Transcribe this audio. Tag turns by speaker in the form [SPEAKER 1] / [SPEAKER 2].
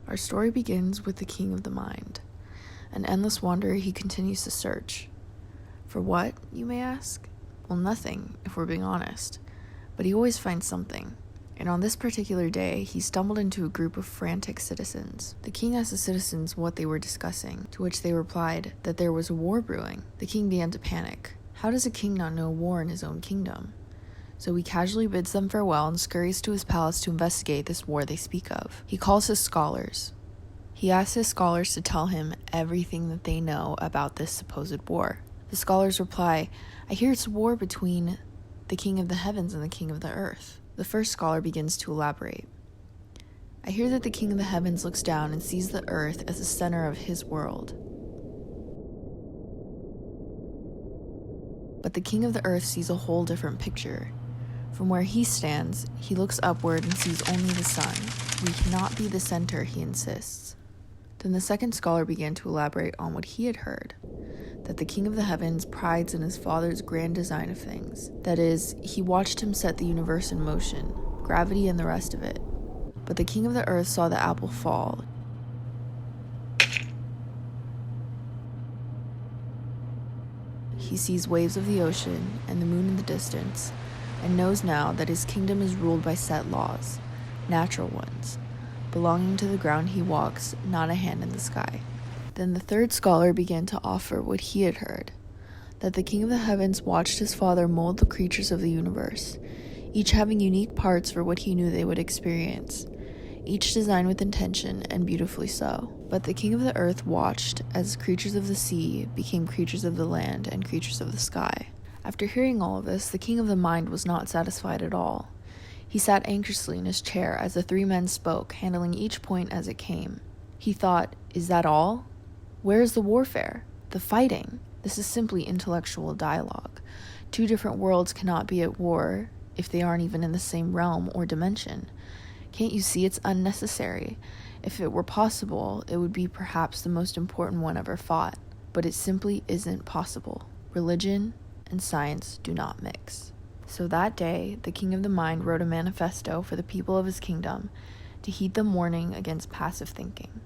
[SPEAKER 1] Our story begins with the king of the mind. An endless wanderer, he continues to search. For what, you may ask? Well, nothing, if we're being honest. But he always finds something. And on this particular day, he stumbled into a group of frantic citizens. The king asked the citizens what they were discussing, to which they replied that there was a war brewing. The king began to panic. How does a king not know war in his own kingdom? So he casually bids them farewell and scurries to his palace to investigate this war they speak of. He calls his scholars. He asks his scholars to tell him everything that they know about this supposed war. The scholars reply, I hear it's a war between the king of the heavens and the king of the earth. The first scholar begins to elaborate. I hear that the king of the heavens looks down and sees the earth as the center of his world. But the king of the earth sees a whole different picture. From where he stands, he looks upward and sees only the sun. We cannot be the center, he insists. Then the second scholar began to elaborate on what he had heard, that the king of the heavens prides in his father's grand design of things. That is, he watched him set the universe in motion, gravity and the rest of it. But the king of the earth saw the apple fall. He sees waves of the ocean and the moon in the distance, and knows now that his kingdom is ruled by set laws, natural ones, belonging to the ground he walks, not a hand in the sky. Then the third scholar began to offer what he had heard, that the king of the heavens watched his father mold the creatures of the universe, each having unique parts for what he knew they would experience, each designed with intention and beautifully so. But the king of the earth watched as creatures of the sea became creatures of the land and creatures of the sky. After hearing all of this, the king of the mind was not satisfied at all. He sat anxiously in his chair as the three men spoke, handling each point as it came. He thought, is that all? Where is the warfare? The fighting? This is simply intellectual dialogue. Two different worlds cannot be at war if they aren't even in the same realm or dimension. Can't you see it's unnecessary? If it were possible, it would be perhaps the most important one ever fought. But it simply isn't possible. Religion and science do not mix. So that day, the king of the mind wrote a manifesto for the people of his kingdom to heed them warning against passive thinking.